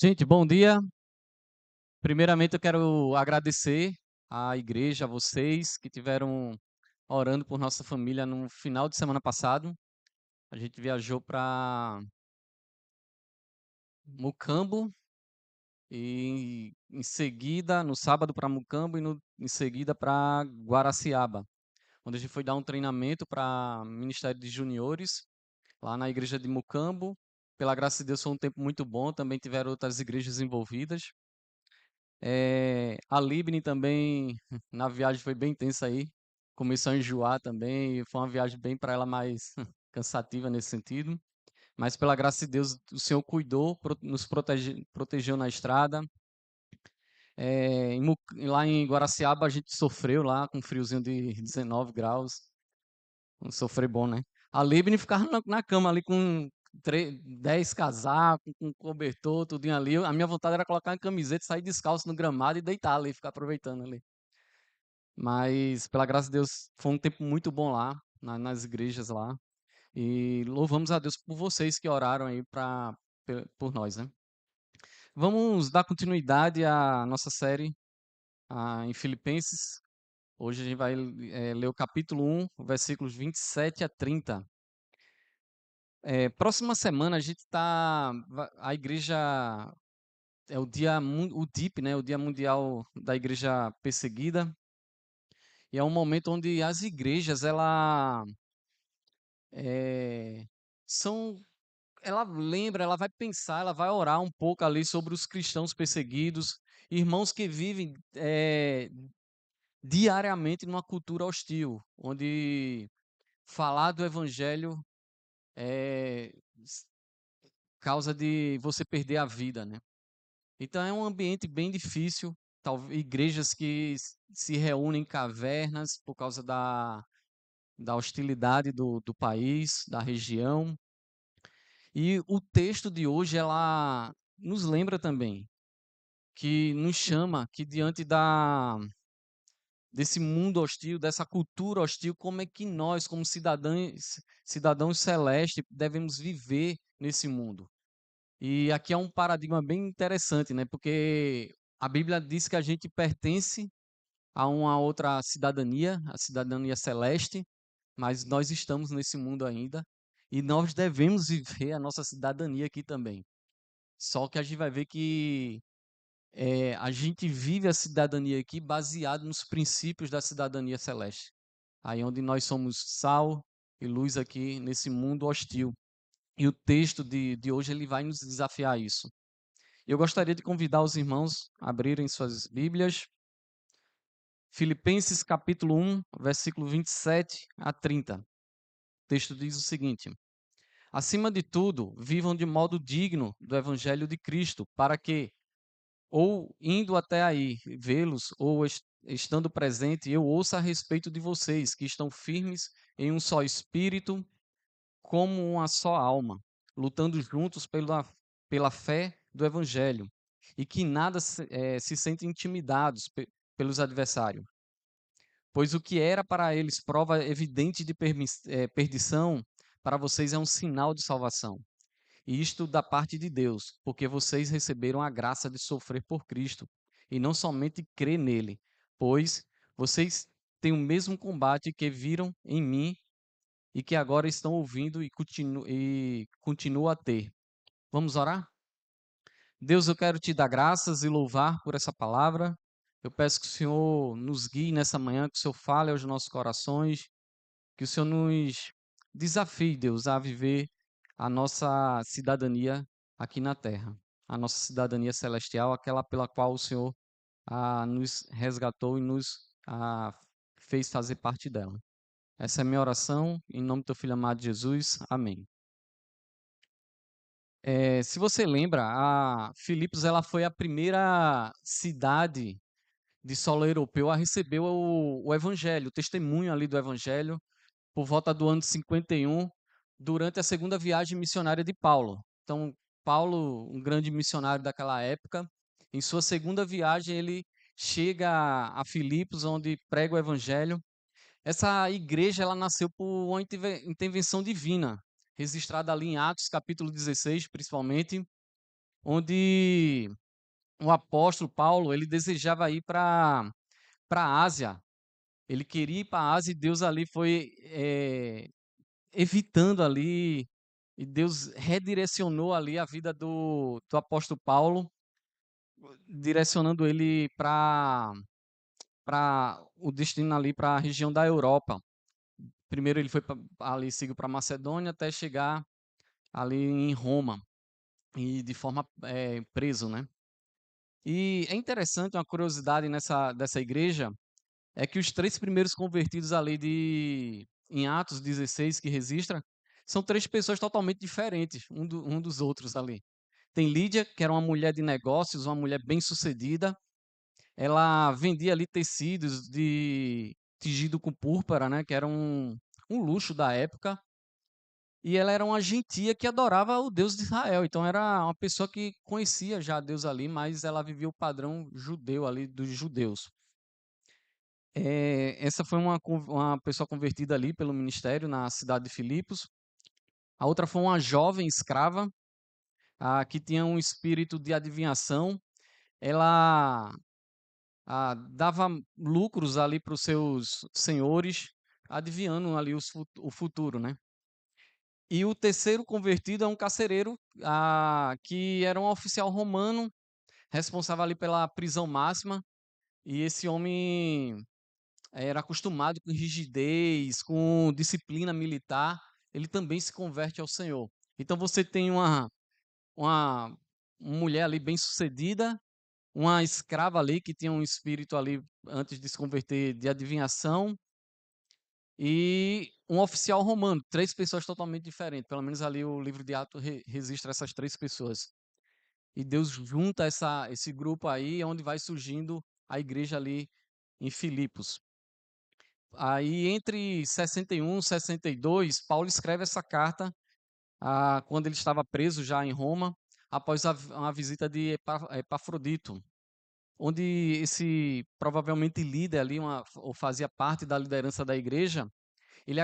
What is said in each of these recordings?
Gente, bom dia. Primeiramente, eu quero agradecer à igreja, a vocês que tiveram orando por nossa família no final de semana passado. A gente viajou para Mucambo e em seguida, no sábado para Mucambo e em seguida para Guaraciaba, onde a gente foi dar um treinamento para Ministério de Juniores lá na igreja de Mucambo. Pela graça de Deus, foi um tempo muito bom. Também tiveram outras igrejas envolvidas. A Libni também, na viagem foi bem intensa aí. Começou a enjoar também, e foi uma viagem bem para ela mais cansativa nesse sentido. Mas pela graça de Deus, o Senhor cuidou, nos protegeu na estrada. Lá em Guaraciaba a gente sofreu lá com um friozinho de 19 graus. Um sofrer bom, né? A Libni ficava na cama ali com 10 casacos, com cobertor, tudinho ali. A minha vontade era colocar uma camiseta, sair descalço no gramado e deitar ali, ficar aproveitando ali. Mas, pela graça de Deus, foi um tempo muito bom lá, nas igrejas lá. E louvamos a Deus por vocês que oraram aí por nós, né? Vamos dar continuidade à nossa série em Filipenses. Hoje a gente vai ler o capítulo 1, versículos 27 a 30. Próxima semana a gente a igreja é o o DIP, né? O Dia Mundial da Igreja Perseguida. E é um momento onde as igrejas é, são, ela lembra, ela vai pensar, ela vai orar um pouco ali sobre os cristãos perseguidos, irmãos que vivem diariamente numa cultura hostil, onde falar do evangelho é causa de você perder a vida, né? Então é um ambiente bem difícil, talvez igrejas que se reúnem em cavernas por causa da hostilidade do país, da região. E o texto de hoje ela nos lembra também que nos chama que diante desse mundo hostil, dessa cultura hostil, como é que nós, como cidadãos celestes, devemos viver nesse mundo? E aqui é um paradigma bem interessante, né? Porque a Bíblia diz que a gente pertence a uma outra cidadania, a cidadania celeste, mas nós estamos nesse mundo ainda e nós devemos viver a nossa cidadania aqui também. Só que a gente vai ver que a gente vive a cidadania aqui baseado nos princípios da cidadania celeste. Aí onde nós somos sal e luz aqui nesse mundo hostil. E o texto de hoje ele vai nos desafiar a isso. Eu gostaria de convidar os irmãos a abrirem suas Bíblias. Filipenses capítulo 1, versículo 27 a 30. O texto diz o seguinte: Acima de tudo, vivam de modo digno do evangelho de Cristo, para que, ou indo até aí vê-los, ou estando presente, eu ouça a respeito de vocês, que estão firmes em um só espírito, como uma só alma, lutando juntos pela fé do evangelho, e que nada se sentem intimidados pelos adversários. Pois o que era para eles prova evidente de perdição, para vocês é um sinal de salvação. E isto da parte de Deus, porque vocês receberam a graça de sofrer por Cristo, e não somente crer nele, pois vocês têm o mesmo combate que viram em mim e que agora estão ouvindo e continuam a ter. Vamos orar? Deus, eu quero te dar graças e louvar por essa palavra. Eu peço que o Senhor nos guie nessa manhã, que o Senhor fale aos nossos corações, que o Senhor nos desafie, Deus, a viver a nossa cidadania aqui na terra, a nossa cidadania celestial, aquela pela qual o Senhor nos resgatou e nos fez fazer parte dela. Essa é a minha oração, em nome do teu filho amado Jesus. Amém. Se você lembra, a Filipos ela foi a primeira cidade de solo europeu a receber o evangelho, o testemunho ali do evangelho, por volta do ano 51, durante a segunda viagem missionária de Paulo. Então, Paulo, um grande missionário daquela época, em sua segunda viagem ele chega a Filipos, onde prega o evangelho. Essa igreja ela nasceu por uma intervenção divina, registrada ali em Atos capítulo 16, principalmente, onde o apóstolo Paulo, ele desejava ir para a Ásia. Ele queria ir para a Ásia e Deus ali foi evitando ali, e Deus redirecionou ali a vida do apóstolo Paulo, direcionando ele para o destino ali para a região da Europa. Primeiro ele foi ali, seguiu para Macedônia até chegar ali em Roma e de forma preso, né? E é interessante uma curiosidade dessa igreja é que os três primeiros convertidos ali em Atos 16 que registra são três pessoas totalmente diferentes um dos outros ali. Tem Lídia, que era uma mulher de negócios, uma mulher bem-sucedida. Ela vendia ali tecidos de tingido com púrpura, né, que era um luxo da época. E ela era uma gentia que adorava o Deus de Israel. Então era uma pessoa que conhecia já Deus ali, mas ela vivia o padrão judeu ali dos judeus. Essa foi uma pessoa convertida ali pelo ministério na cidade de Filipos. A outra foi uma jovem escrava, que tinha um espírito de adivinhação. Ela dava lucros ali para os seus senhores, adivinhando ali o futuro, né? E o terceiro convertido é um carcereiro, que era um oficial romano, responsável ali pela prisão máxima. E esse homem era acostumado com rigidez, com disciplina militar. Ele também se converte ao Senhor. Então você tem uma mulher ali bem-sucedida, uma escrava ali que tinha um espírito ali antes de se converter de adivinhação e um oficial romano, três pessoas totalmente diferentes. Pelo menos ali o livro de Atos registra essas três pessoas. E Deus junta esse grupo aí, onde vai surgindo a igreja ali em Filipos. Aí entre 61 e 62, Paulo escreve essa carta quando ele estava preso já em Roma, após uma visita de Epafrodito, onde esse provavelmente líder ali, ou fazia parte da liderança da igreja, ele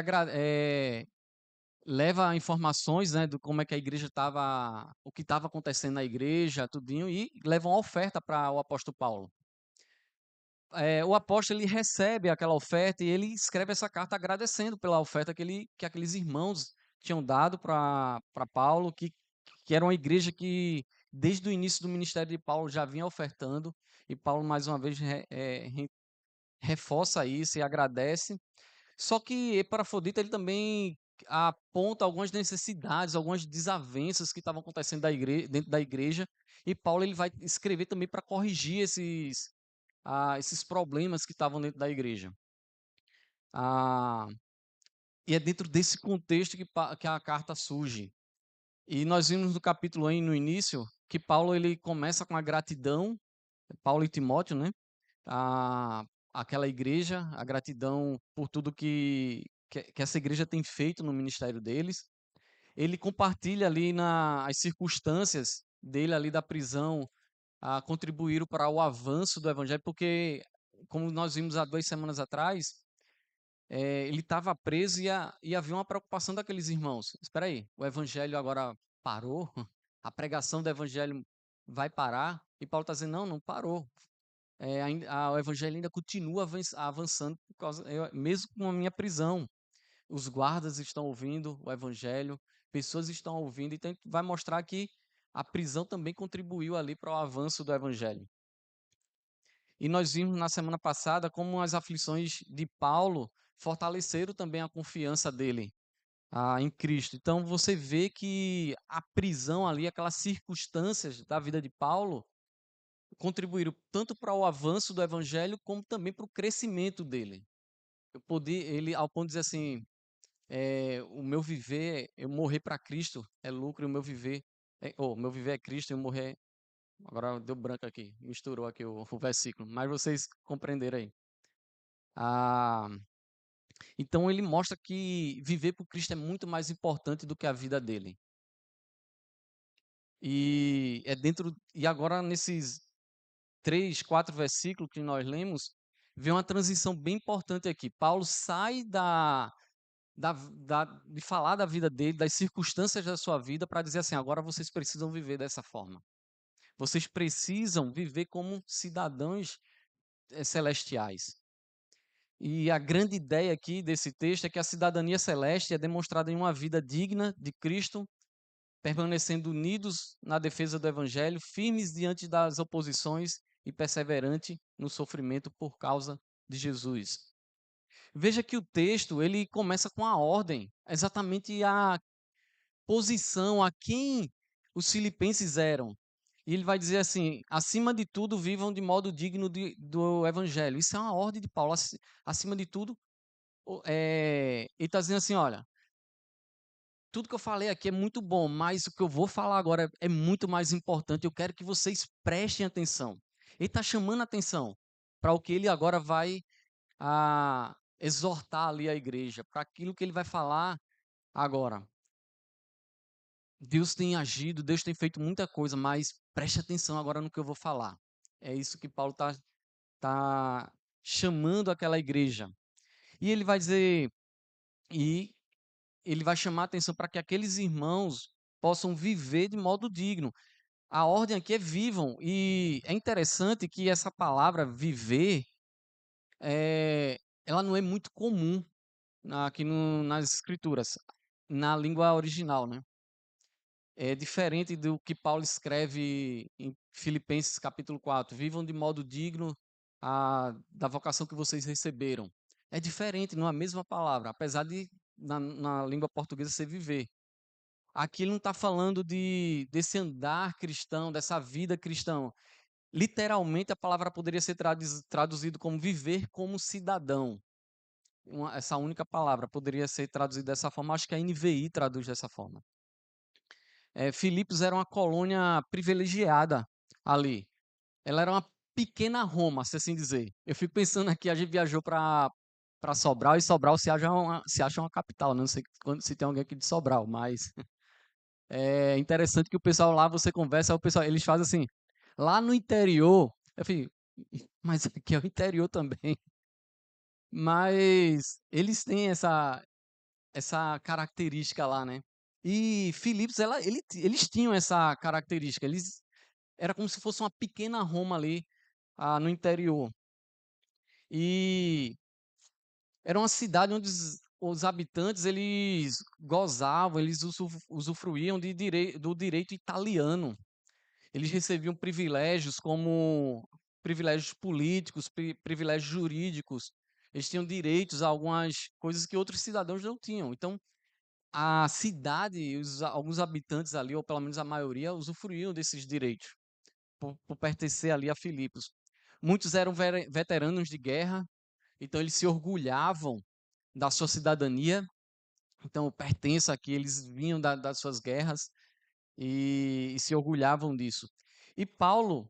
leva informações, né, do como é que a igreja estava, o que estava acontecendo na igreja, tudinho, e leva uma oferta para o apóstolo Paulo. O apóstolo ele recebe aquela oferta e ele escreve essa carta agradecendo pela oferta que aqueles irmãos tinham dado para Paulo, que era uma igreja que desde o início do ministério de Paulo já vinha ofertando, e Paulo mais uma vez reforça isso e agradece. Só que Epafrodito ele também aponta algumas necessidades, algumas desavenças que estavam acontecendo dentro da igreja, e Paulo ele vai escrever também para corrigir esses problemas que estavam dentro da igreja. Ah, e é dentro desse contexto que a carta surge. E nós vimos no capítulo aí, no início, que Paulo ele começa com a gratidão, Paulo e Timóteo, né? A, aquela igreja, a gratidão por tudo que essa igreja tem feito no ministério deles. Ele compartilha ali as circunstâncias dele ali da prisão, contribuíram para o avanço do evangelho, porque, como nós vimos há 2 semanas atrás, ele estava preso e havia uma preocupação daqueles irmãos. Espera aí, o evangelho agora parou? A pregação do evangelho vai parar? E Paulo está dizendo, não, não parou. O evangelho ainda continua avançando, mesmo com a minha prisão. Os guardas estão ouvindo o evangelho, pessoas estão ouvindo, então vai mostrar que a prisão também contribuiu ali para o avanço do evangelho. E nós vimos na semana passada como as aflições de Paulo fortaleceram também a confiança dele em Cristo. Então você vê que a prisão ali, aquelas circunstâncias da vida de Paulo, contribuíram tanto para o avanço do evangelho como também para o crescimento dele. Ele, ao ponto de dizer assim, o meu viver, eu morrer para Cristo é lucro, e o meu viver, meu viver é Cristo e eu morrer. Agora deu branco aqui, misturou aqui o versículo, mas vocês compreenderam aí. Ah, então ele mostra que viver por Cristo é muito mais importante do que a vida dele. E agora nesses 3, 4 versículos que nós lemos, vem uma transição bem importante aqui. Paulo sai de falar da vida dele, das circunstâncias da sua vida, para dizer assim: agora vocês precisam viver dessa forma. Vocês precisam viver como cidadãos celestiais. E a grande ideia aqui desse texto é que a cidadania celeste é demonstrada em uma vida digna de Cristo, permanecendo unidos na defesa do Evangelho, firmes diante das oposições e perseverante no sofrimento por causa de Jesus. Veja que o texto ele começa com a ordem, exatamente a posição, a quem os filipenses eram. E ele vai dizer assim: acima de tudo, vivam de modo digno do Evangelho. Isso é uma ordem de Paulo. Acima de tudo, ele está dizendo assim: olha, tudo que eu falei aqui é muito bom, mas o que eu vou falar agora é muito mais importante. Eu quero que vocês prestem atenção. Ele está chamando a atenção para o que ele agora vai exortar ali a igreja, para aquilo que ele vai falar agora. Deus tem agido, Deus tem feito muita coisa, mas preste atenção agora no que eu vou falar. É isso que Paulo tá chamando aquela igreja. E ele vai dizer, e ele vai chamar a atenção para que aqueles irmãos possam viver de modo digno. A ordem aqui é vivam, e é interessante que essa palavra viver, é, ela não é muito comum aqui nas escrituras, na língua original, né? É diferente do que Paulo escreve em Filipenses capítulo 4. Vivam de modo digno da vocação que vocês receberam. É diferente, não é a mesma palavra, apesar de na língua portuguesa ser viver. Aqui ele não está falando desse andar cristão, dessa vida cristã. Literalmente a palavra poderia ser traduzido como viver como cidadão. Essa única palavra poderia ser traduzida dessa forma. Acho que a NVI traduz dessa forma. Filipos era uma colônia privilegiada ali. Ela era uma pequena Roma, se assim dizer. Eu fico pensando aqui, a gente viajou para Sobral, e Sobral se acha uma capital, né? Não sei se tem alguém aqui de Sobral, mas é interessante que o pessoal lá, você conversa, o pessoal, eles fazem assim, lá no interior, eu fico, mas aqui é o interior também. Mas eles têm essa característica lá, né? E Filipos, eles tinham essa característica. Era como se fosse uma pequena Roma ali no interior. E era uma cidade onde os habitantes eles gozavam, eles usufruíam do direito italiano. Eles recebiam privilégios como privilégios políticos, privilégios jurídicos. Eles tinham direitos a algumas coisas que outros cidadãos não tinham. Então, a cidade, alguns habitantes ali, ou pelo menos a maioria, usufruíam desses direitos, por pertencer ali a Filipos. Muitos eram veteranos de guerra, então eles se orgulhavam da sua cidadania, então eu pertenço aqui, eles vinham das suas guerras e se orgulhavam disso. E Paulo,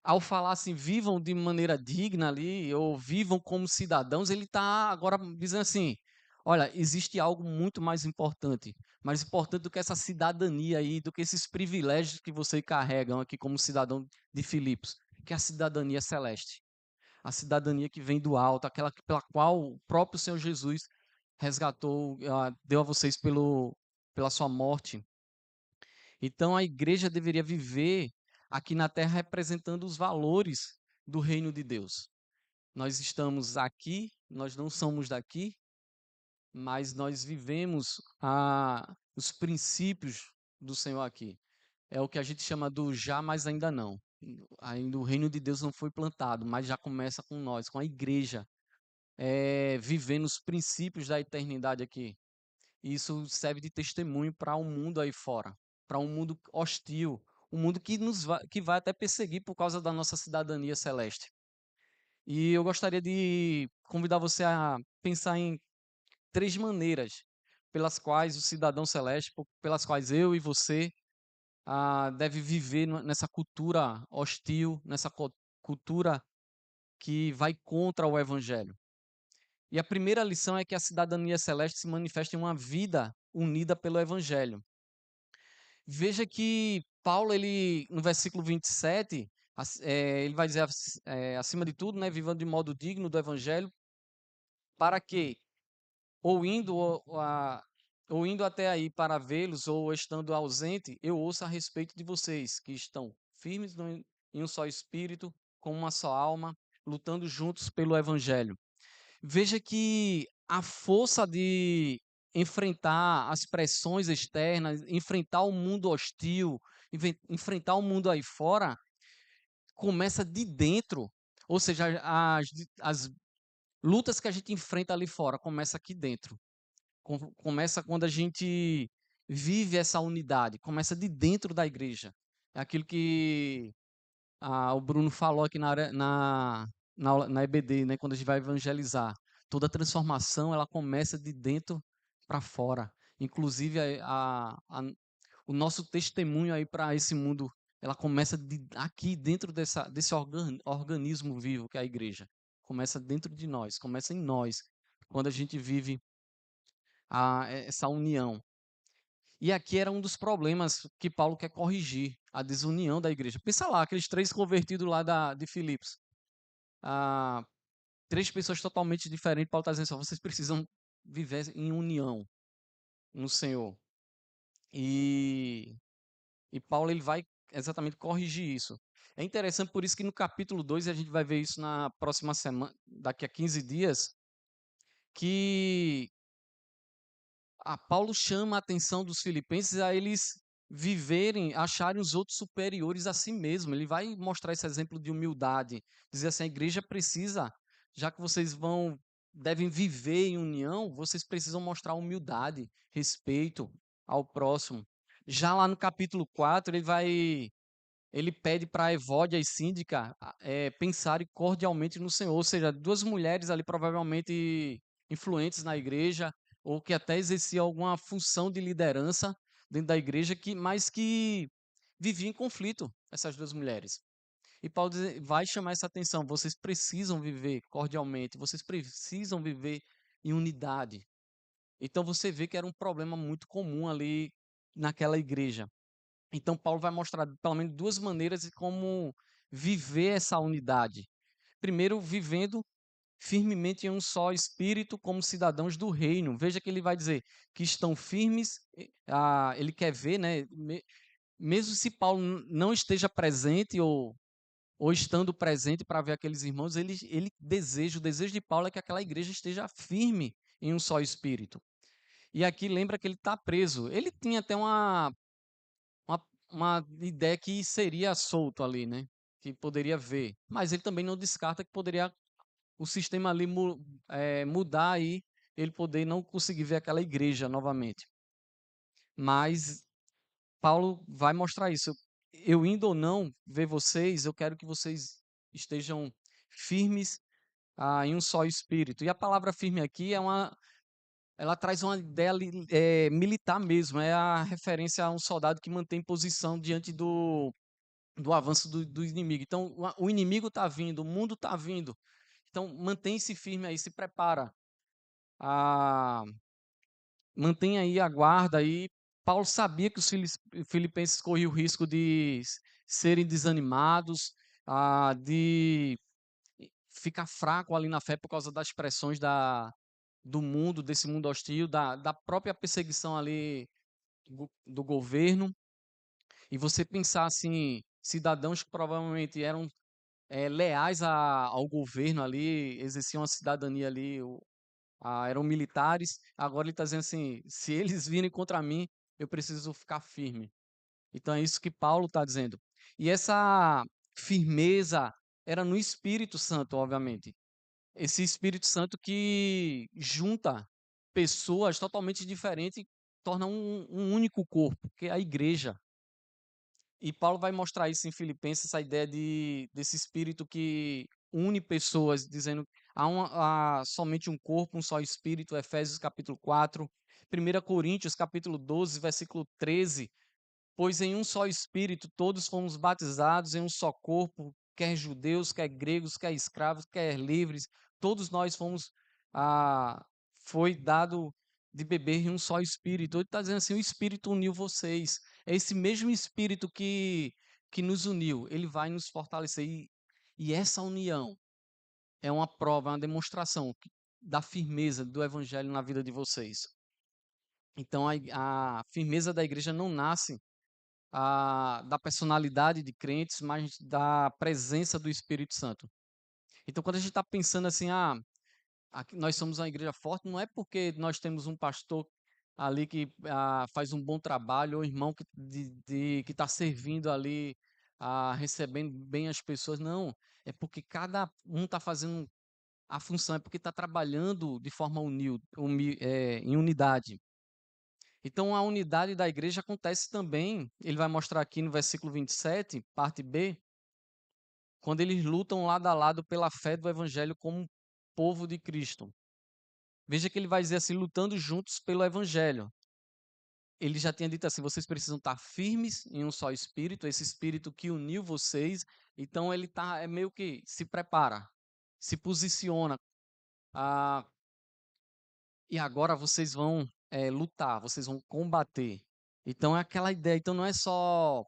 ao falar assim, vivam de maneira digna ali, ou vivam como cidadãos, ele está agora dizendo assim: olha, existe algo muito mais importante do que essa cidadania aí, do que esses privilégios que vocês carregam aqui como cidadão de Filipos, que é a cidadania celeste, a cidadania que vem do alto, aquela pela qual o próprio Senhor Jesus resgatou, deu a vocês pela sua morte. Então a igreja deveria viver aqui na terra representando os valores do reino de Deus. Nós estamos aqui, nós não somos daqui, mas nós vivemos os princípios do Senhor aqui. É o que a gente chama do já, mas ainda não. Ainda o reino de Deus não foi plantado, mas já começa com nós, com a igreja, vivendo os princípios da eternidade aqui. E isso serve de testemunho para um mundo aí fora, para um mundo hostil, um mundo que vai até perseguir por causa da nossa cidadania celeste. E eu gostaria de convidar você a pensar em 3 maneiras pelas quais o cidadão celeste, pelas quais eu e você deve viver nessa cultura hostil, nessa cultura que vai contra o evangelho. E a primeira lição é que a cidadania celeste se manifesta em uma vida unida pelo evangelho. Veja que Paulo, ele, no versículo 27, ele vai dizer, acima de tudo, né, vivam de modo digno do evangelho, para que, ou indo, ou indo até aí para vê-los, ou estando ausente, eu ouça a respeito de vocês que estão firmes em um só espírito, com uma só alma, lutando juntos pelo evangelho. Veja que a força de enfrentar as pressões externas, enfrentar o mundo hostil, enfrentar o mundo aí fora, começa de dentro. Ou seja, as lutas que a gente enfrenta ali fora começa aqui dentro. Começa quando a gente vive essa unidade, começa de dentro da igreja. É aquilo que o Bruno falou aqui na EBD, né, quando a gente vai evangelizar. Toda transformação ela começa de dentro para fora. Inclusive o nosso testemunho aí para esse mundo, ela começa aqui dentro desse organismo vivo que é a igreja. Começa dentro de nós, começa em nós, quando a gente vive essa união. E aqui era um dos problemas que Paulo quer corrigir, a desunião da igreja. Pensa lá, aqueles 3 convertidos lá de Filipos. Ah, 3 pessoas totalmente diferentes. Paulo está dizendo só, vocês precisam viver em união no Senhor. E Paulo ele vai exatamente corrigir isso. É interessante por isso que no capítulo 2, a gente vai ver isso na próxima semana, daqui a 15 dias, que Paulo chama a atenção dos filipenses a eles viverem, acharem os outros superiores a si mesmo. Ele vai mostrar esse exemplo de humildade, dizer assim, a igreja precisa, já que vocês devem viver em união, vocês precisam mostrar humildade, respeito ao próximo. Já lá no capítulo 4, ele pede para a Evódia e Síndica pensarem cordialmente no Senhor, ou seja, 2 mulheres ali provavelmente influentes na igreja, ou que até exerciam alguma função de liderança dentro da igreja, mas que viviam em conflito, essas 2 mulheres. E Paulo vai chamar essa atenção, vocês precisam viver cordialmente, vocês precisam viver em unidade. Então você vê que era um problema muito comum ali naquela igreja. Então, Paulo vai mostrar pelo menos 2 maneiras de como viver essa unidade. Primeiro, vivendo firmemente em um só espírito, como cidadãos do reino. Veja que ele vai dizer que estão firmes, ele quer ver, né? Mesmo se Paulo não esteja presente ou estando presente para ver aqueles irmãos, o desejo de Paulo é que aquela igreja esteja firme em um só espírito. E aqui lembra que ele está preso. Ele tinha até uma, uma ideia que seria solto ali, né? Que poderia ver. Mas ele também não descarta que poderia o sistema ali mudar e ele poder não conseguir ver aquela igreja novamente. Mas Paulo vai mostrar isso. Eu indo ou não ver vocês, eu quero que vocês estejam firmes em um só espírito. E a palavra firme aqui ela traz uma ideia militar mesmo, é a referência a um soldado que mantém posição diante do avanço do inimigo. Então, o inimigo está vindo, o mundo está vindo. Então, mantém-se firme aí, se prepara. Ah, mantenha aí a guarda aí. Paulo sabia que os filipenses corriam o risco de serem desanimados, de ficar fraco ali na fé por causa das pressões do mundo, desse mundo hostil, da própria perseguição ali do governo. E você pensar assim, cidadãos que provavelmente eram leais ao governo ali, exerciam a cidadania ali, eram militares. Agora ele está dizendo assim: se eles virem contra mim, eu preciso ficar firme. Então é isso que Paulo está dizendo. E essa firmeza era no Espírito Santo, obviamente. Esse Espírito Santo que junta pessoas totalmente diferentes e torna um único corpo, que é a igreja. E Paulo vai mostrar isso em Filipenses, essa ideia desse espírito que une pessoas, dizendo há somente um corpo, um só espírito, Efésios capítulo 4, 1 Coríntios capítulo 12, versículo 13, pois em um só espírito todos fomos batizados em um só corpo, quer judeus, quer gregos, quer escravos, quer livres, todos nós ah, foi dado de beber em um só espírito. Ele está dizendo assim, o espírito uniu vocês. É esse mesmo espírito que nos uniu, ele vai nos fortalecer. E essa união é uma prova, é uma demonstração da firmeza do evangelho na vida de vocês. Então a firmeza da igreja não nasce da personalidade de crentes, mas da presença do Espírito Santo. Então, quando a gente está pensando assim, aqui nós somos uma igreja forte, não é porque nós temos um pastor ali que faz um bom trabalho, ou irmão que está servindo ali, recebendo bem as pessoas. Não, é porque cada um está fazendo a função, é porque está trabalhando de forma em unidade. Então, a unidade da igreja acontece também, ele vai mostrar aqui no versículo 27, parte B, quando eles lutam lado a lado pela fé do evangelho como povo de Cristo. Veja que ele vai dizer assim, lutando juntos pelo evangelho. Ele já tinha dito assim, vocês precisam estar firmes em um só espírito, esse espírito que uniu vocês. Então ele é meio que se prepara, se posiciona. Ah, e agora vocês vão lutar, vocês vão combater. Então é aquela ideia. Então não é só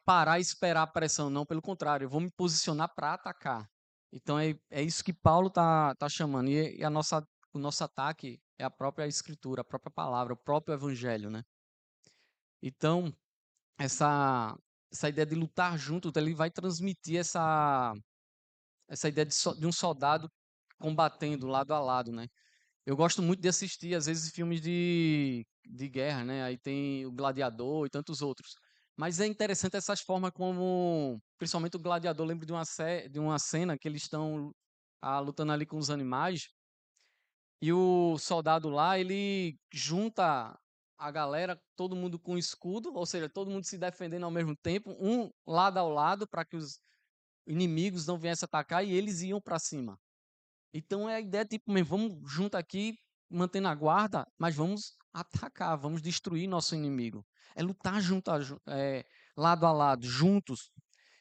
parar e esperar a pressão, não, pelo contrário, eu vou me posicionar para atacar. Então é isso que Paulo tá chamando. E o nosso ataque é a própria Escritura, a própria palavra, o próprio Evangelho, né? Então, essa, essa ideia de lutar junto, ele vai transmitir essa ideia de um soldado combatendo lado a lado, né? Eu gosto muito de assistir, às vezes, filmes de guerra, né? Aí tem o Gladiador e tantos outros. Mas é interessante essas formas como, principalmente o Gladiador, lembro de uma cena que eles estão lutando ali com os animais e o soldado lá, ele junta a galera, todo mundo com escudo, ou seja, todo mundo se defendendo ao mesmo tempo, um lado ao lado, para que os inimigos não viessem atacar e eles iam para cima. Então é a ideia tipo, vamos junto aqui, mantendo a guarda, mas vamos atacar, vamos destruir nosso inimigo. É lutar lado a lado, juntos.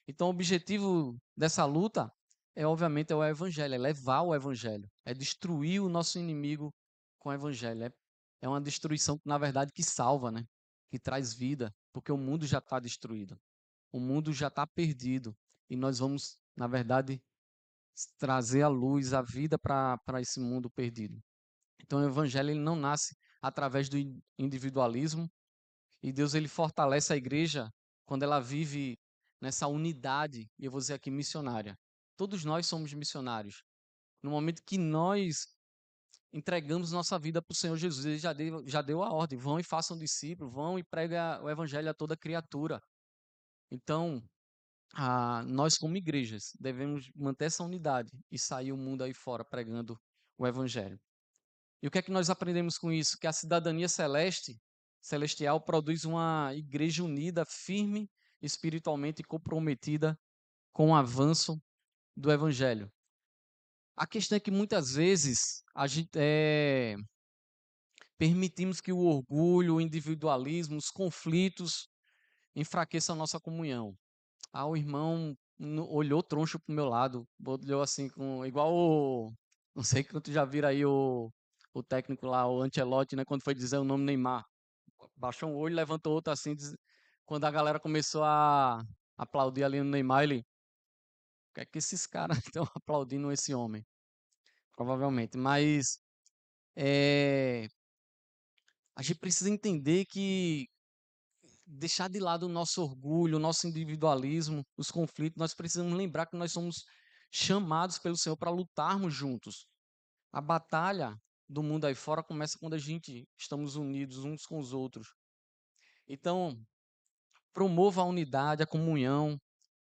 Então o objetivo dessa luta obviamente é o evangelho, é levar o evangelho, é destruir o nosso inimigo com o evangelho. É uma destruição na verdade que salva, né? Que traz vida, porque o mundo já está destruído. O mundo já está perdido e nós vamos, na verdade, trazer a luz, a vida para esse mundo perdido. Então o evangelho ele não nasce através do individualismo e Deus ele fortalece a igreja quando ela vive nessa unidade, e eu vou dizer aqui missionária. Todos nós somos missionários. No momento que nós entregamos nossa vida para o Senhor Jesus, ele já deu a ordem, vão e façam discípulos, vão e prega o evangelho a toda criatura. Então, nós como igrejas devemos manter essa unidade e sair o mundo aí fora pregando o evangelho. E o que é que nós aprendemos com isso? Que a cidadania celestial produz uma igreja unida, firme, espiritualmente comprometida com o avanço do evangelho. A questão é que muitas vezes a gente permitimos que o orgulho, o individualismo, os conflitos enfraqueçam a nossa comunhão. O irmão olhou troncho pro meu lado, olhou assim, não sei quanto já viram aí o técnico lá, o Ancelotti, né, quando foi dizer o nome Neymar. Baixou um olho, levantou outro assim, quando a galera começou a aplaudir ali no Neymar, ele, o que é que esses caras estão aplaudindo esse homem? Provavelmente, mas é, a gente precisa entender que deixar de lado o nosso orgulho, o nosso individualismo, os conflitos, nós precisamos lembrar que nós somos chamados pelo Senhor para lutarmos juntos. A batalha do mundo aí fora começa quando a gente estamos unidos uns com os outros. Então, promova a unidade, a comunhão,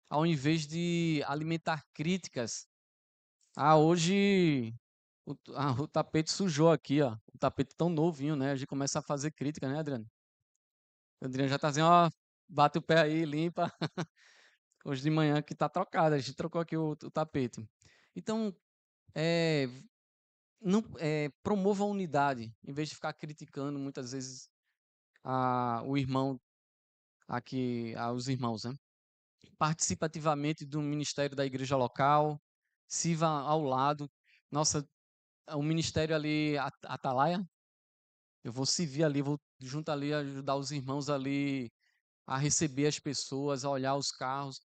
ao invés de alimentar críticas. Hoje o tapete sujou aqui, ó. O tapete tão novinho, né? A gente começa a fazer crítica, né, Adriano? O Adriano já tá dizendo, ó, bate o pé aí, limpa. Hoje de manhã que tá trocado, a gente trocou aqui o tapete. Então, é, não, promova a unidade, em vez de ficar criticando muitas vezes o irmão aqui, os irmãos, né? Participe ativamente do ministério da igreja local, sirva ao lado. Nossa, o ministério ali, Atalaia, eu vou servir ali, vou junto ali ajudar os irmãos ali a receber as pessoas, a olhar os carros.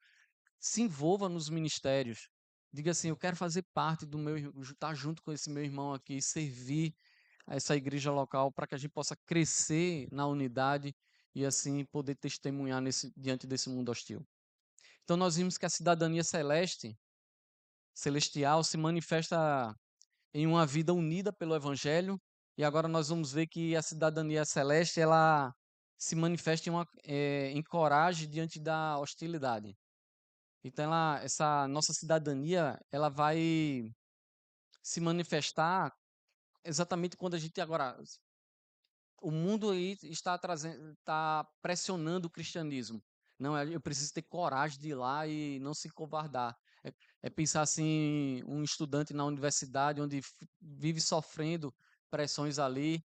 Se envolva nos ministérios. Diga assim, eu quero fazer parte do estar junto com esse meu irmão aqui, servir a essa igreja local para que a gente possa crescer na unidade e assim poder testemunhar diante desse mundo hostil. Então nós vimos que a cidadania celestial, se manifesta em uma vida unida pelo Evangelho, e agora nós vamos ver que a cidadania celeste ela se manifesta em coragem diante da hostilidade. Então, essa nossa cidadania ela vai se manifestar exatamente quando a gente agora o mundo aí está pressionando o cristianismo. Não, eu preciso ter coragem de ir lá e não se covardar. É pensar assim, um estudante na universidade onde vive sofrendo pressões ali,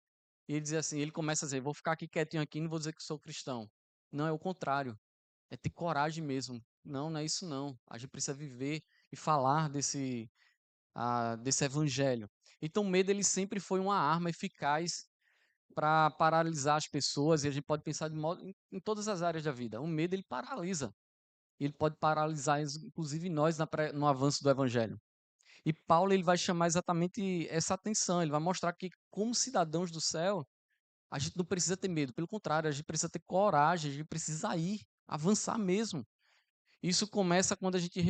e ele diz assim, ele começa a dizer, vou ficar aqui quietinho aqui, não vou dizer que sou cristão. Não, é o contrário. É ter coragem mesmo. Não, não é isso não. A gente precisa viver e falar desse evangelho. Então, o medo ele sempre foi uma arma eficaz para paralisar as pessoas, e a gente pode pensar em todas as áreas da vida. O medo ele paralisa. Ele pode paralisar, inclusive nós, no avanço do evangelho. E Paulo ele vai chamar exatamente essa atenção. Ele vai mostrar que, como cidadãos do céu, a gente não precisa ter medo. Pelo contrário, a gente precisa ter coragem, a gente precisa ir, avançar mesmo. Isso começa quando a gente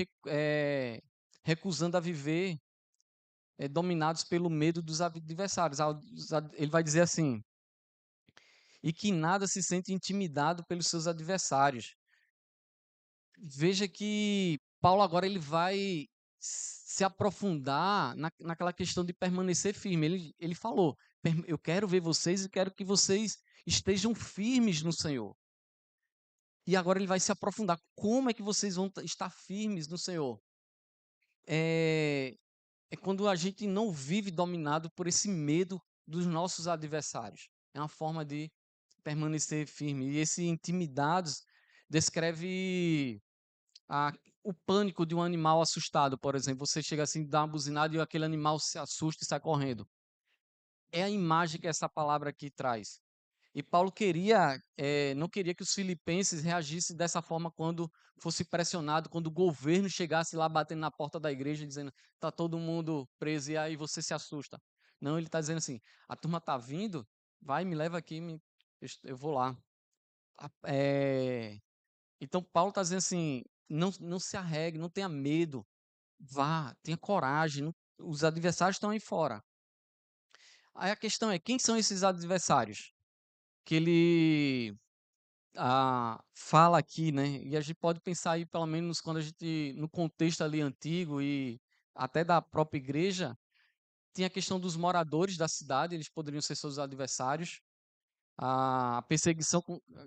recusando a viver dominados pelo medo dos adversários. Ele vai dizer assim: e que nada se sente intimidado pelos seus adversários. Veja que Paulo agora ele vai se aprofundar naquela questão de permanecer firme. Ele falou: eu quero ver vocês e quero que vocês estejam firmes no Senhor. E agora ele vai se aprofundar. Como é que vocês vão estar firmes no Senhor? É, é quando a gente não vive dominado por esse medo dos nossos adversários. É uma forma de permanecer firme. E esse intimidados descreve a, o pânico de um animal assustado, por exemplo. Você chega assim, dá uma buzinada e aquele animal se assusta e sai correndo. É a imagem que essa palavra aqui traz. E Paulo não queria que os filipenses reagissem dessa forma quando fosse pressionado, quando o governo chegasse lá batendo na porta da igreja dizendo tá todo mundo preso e aí você se assusta. Não, ele está dizendo assim, a turma está vindo, vai, me leva aqui, eu vou lá. Então Paulo está dizendo assim, não se arregue, não tenha medo, vá, tenha coragem, os adversários estão aí fora. Aí a questão é, quem são esses adversários? Que ele fala aqui, né? E a gente pode pensar aí, pelo menos quando a gente, no contexto ali antigo e até da própria igreja, tinha a questão dos moradores da cidade, eles poderiam ser seus adversários. A perseguição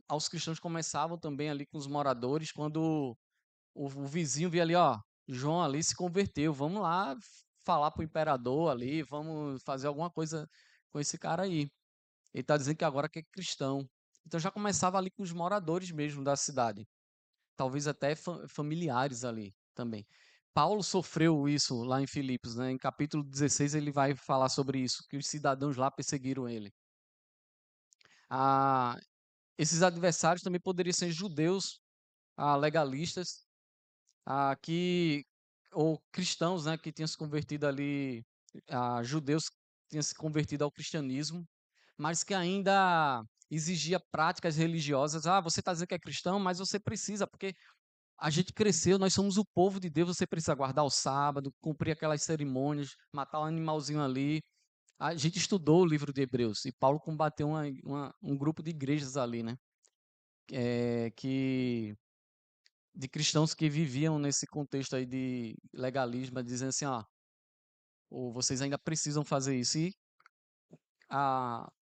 aos cristãos começava também ali com os moradores, quando o vizinho via ali, ó, João ali se converteu, vamos lá falar para o imperador ali, vamos fazer alguma coisa com esse cara aí. Ele está dizendo que agora que é cristão. Então já começava ali com os moradores mesmo da cidade. Talvez até familiares ali também. Paulo sofreu isso lá em Filipos, né? Em capítulo 16 ele vai falar sobre isso, que os cidadãos lá perseguiram ele. Ah, esses adversários também poderiam ser judeus, legalistas, que ou cristãos, né, que tinham se convertido ali, judeus que tinham se convertido ao cristianismo, mas que ainda exigia práticas religiosas. Ah, você está dizendo que é cristão, mas você precisa, porque a gente cresceu, nós somos o povo de Deus, você precisa guardar o sábado, cumprir aquelas cerimônias, matar um animalzinho ali. A gente estudou o livro de Hebreus e Paulo combateu um grupo de igrejas ali, né? Que de cristãos que viviam nesse contexto aí de legalismo, dizendo assim, ou vocês ainda precisam fazer isso. E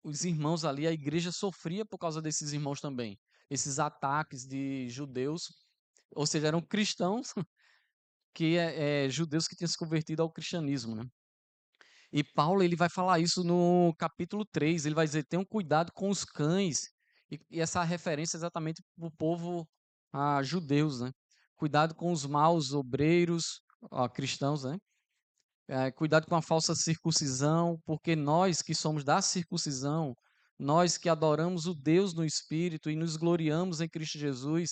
os irmãos ali, a igreja sofria por causa desses irmãos também. Esses ataques de judeus, ou seja, eram cristãos judeus que tinham se convertido ao cristianismo, né? E Paulo ele vai falar isso no capítulo 3, ele vai dizer, tenham cuidado com os cães, e essa referência é exatamente para o povo judeus, né? Cuidado com os maus obreiros, cristãos, né? Cuidado com a falsa circuncisão, porque nós que somos da circuncisão, nós que adoramos o Deus no Espírito e nos gloriamos em Cristo Jesus,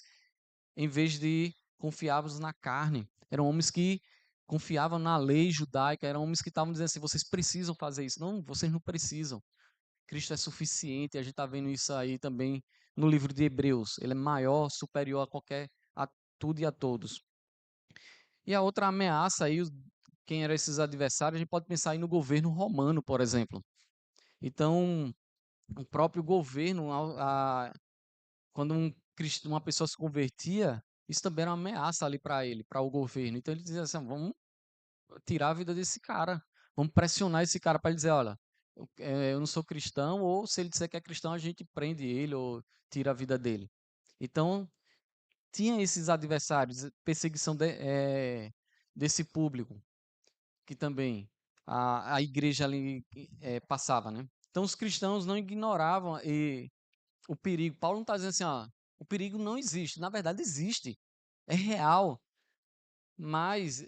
em vez de confiarmos na carne. Eram homens que confiavam na lei judaica, eram homens que estavam dizendo assim: vocês precisam fazer isso. Não, vocês não precisam. Cristo é suficiente. A gente está vendo isso aí também no livro de Hebreus. Ele é maior, superior a tudo e a todos. E a outra ameaça aí, quem eram esses adversários, a gente pode pensar aí no governo romano, por exemplo. Então, o próprio governo, quando uma pessoa se convertia, isso também era uma ameaça ali para ele, para o governo. Então ele dizia assim: vamos tirar a vida desse cara, vamos pressionar esse cara para ele dizer: olha, eu não sou cristão, ou se ele disser que é cristão, a gente prende ele ou tira a vida dele. Então, tinha esses adversários, perseguição desse público, que também a igreja ali passava, né? Então, os cristãos não ignoravam o perigo. Paulo não está dizendo assim, ó, o perigo não existe. Na verdade, existe. É real. Mas,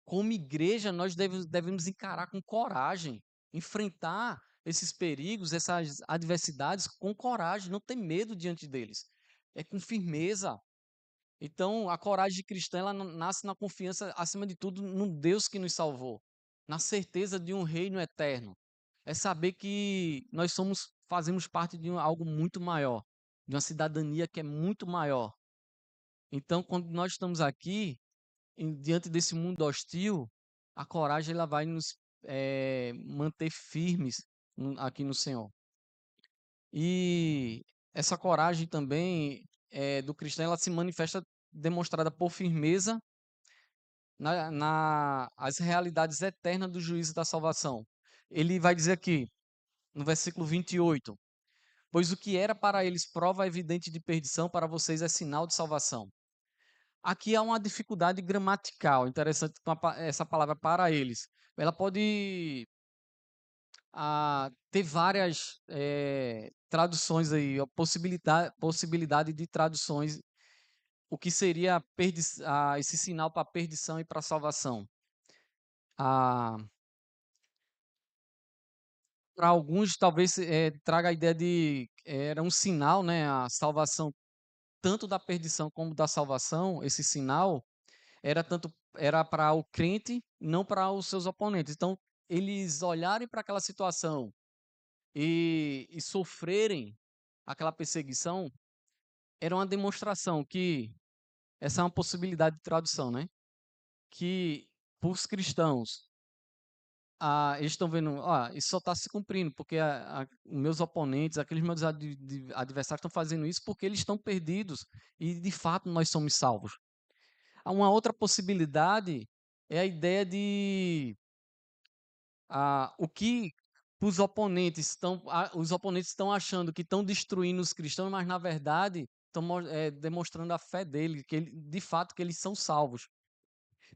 como igreja, nós devemos encarar com coragem, enfrentar esses perigos, essas adversidades com coragem, não ter medo diante deles. É com firmeza. Então, a coragem cristã, ela nasce na confiança, acima de tudo, no Deus que nos salvou, na certeza de um reino eterno. É saber que nós fazemos parte de algo muito maior, de uma cidadania que é muito maior. Então, quando nós estamos aqui, diante desse mundo hostil, a coragem ela vai nos manter firmes aqui no Senhor. E essa coragem também do cristão, ela se manifesta demonstrada por firmeza as realidades eternas do juízo da salvação. Ele vai dizer aqui, no versículo 28, pois o que era para eles prova evidente de perdição, para vocês é sinal de salvação. Aqui há uma dificuldade gramatical, interessante com essa palavra para eles. Ela pode ter várias traduções aí, a possibilidade de traduções, o que seria esse sinal para perdição e para salvação. Para alguns, talvez traga a ideia de era um sinal, né, a salvação tanto da perdição como da salvação. Esse sinal era para o crente, não para os seus oponentes. Então, eles olharem para aquela situação e sofrerem aquela perseguição, era uma demonstração que essa é uma possibilidade de tradução, né? Que para os cristãos, eles estão vendo, isso só está se cumprindo, porque meus oponentes, aqueles meus adversários estão fazendo isso porque eles estão perdidos e de fato nós somos salvos. Uma outra possibilidade é a ideia de o que os oponentes estão achando que estão destruindo os cristãos, mas na verdade estão demonstrando a fé dele, de fato que eles são salvos.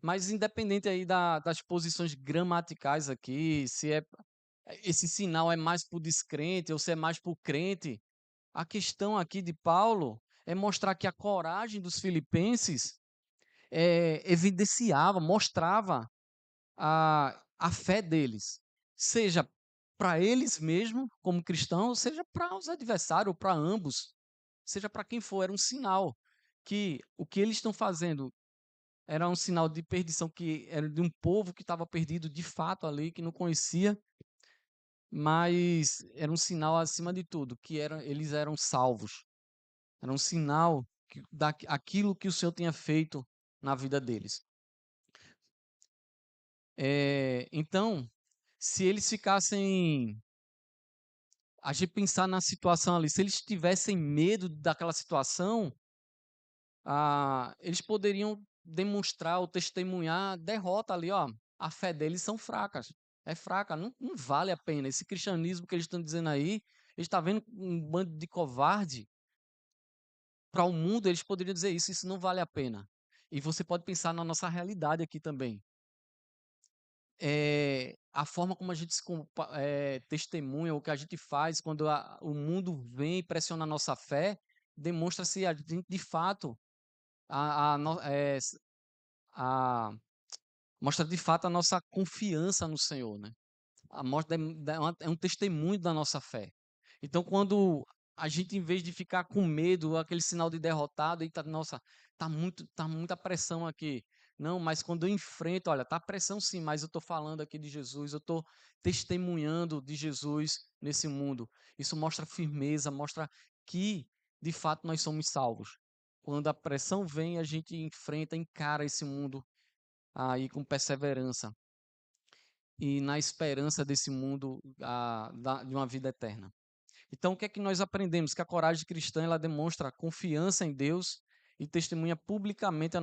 Mas independente aí das posições gramaticais aqui, se esse sinal é mais para o descrente ou se é mais para o crente, a questão aqui de Paulo é mostrar que a coragem dos filipenses evidenciava, mostrava a fé deles, seja para eles mesmos, como cristãos, seja para os adversários, ou para ambos, seja para quem for, era um sinal que o que eles estão fazendo era um sinal de perdição, que era de um povo que estava perdido de fato ali, que não conhecia, mas era um sinal acima de tudo, que eles eram salvos. Era um sinal daquilo que o Senhor tinha feito na vida deles. Então, se eles ficassem, a gente pensar na situação ali, se eles tivessem medo daquela situação, eles poderiam demonstrar ou testemunhar derrota ali, ó. A fé deles são fracas, é fraca, não vale a pena. Esse cristianismo que eles estão dizendo aí, eles estão vendo um bando de covarde. Para o mundo, eles poderiam dizer isso não vale a pena. E você pode pensar na nossa realidade aqui também. A forma como a gente testemunha, o que a gente faz quando o mundo vem e pressiona a nossa fé, demonstra se a gente de fato a, a, no- é, s- a- mostra de fato a nossa confiança no Senhor, né? É um testemunho da nossa fé. Então, quando a gente, em vez de ficar com medo, aquele sinal de derrotado, eita, nossa, tá muita pressão aqui. Não, mas quando eu enfrento, olha, tá pressão sim, mas eu estou falando aqui de Jesus, eu estou testemunhando de Jesus nesse mundo. Isso mostra firmeza, mostra que, de fato, nós somos salvos. Quando a pressão vem, a gente enfrenta, encara esse mundo aí com perseverança e na esperança desse mundo de uma vida eterna. Então, o que é que nós aprendemos? Que a coragem cristã ela demonstra confiança em Deus e testemunha publicamente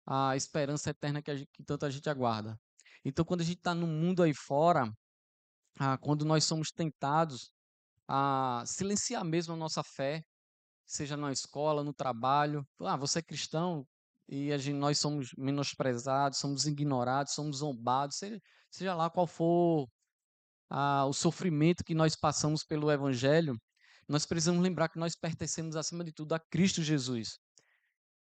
a esperança eterna que tanto a gente aguarda. Então, quando a gente está no mundo aí fora, quando nós somos tentados a silenciar mesmo a nossa fé, seja na escola, no trabalho, você é cristão e nós somos menosprezados, somos ignorados, somos zombados, seja lá qual for o sofrimento que nós passamos pelo Evangelho, nós precisamos lembrar que nós pertencemos, acima de tudo, a Cristo Jesus.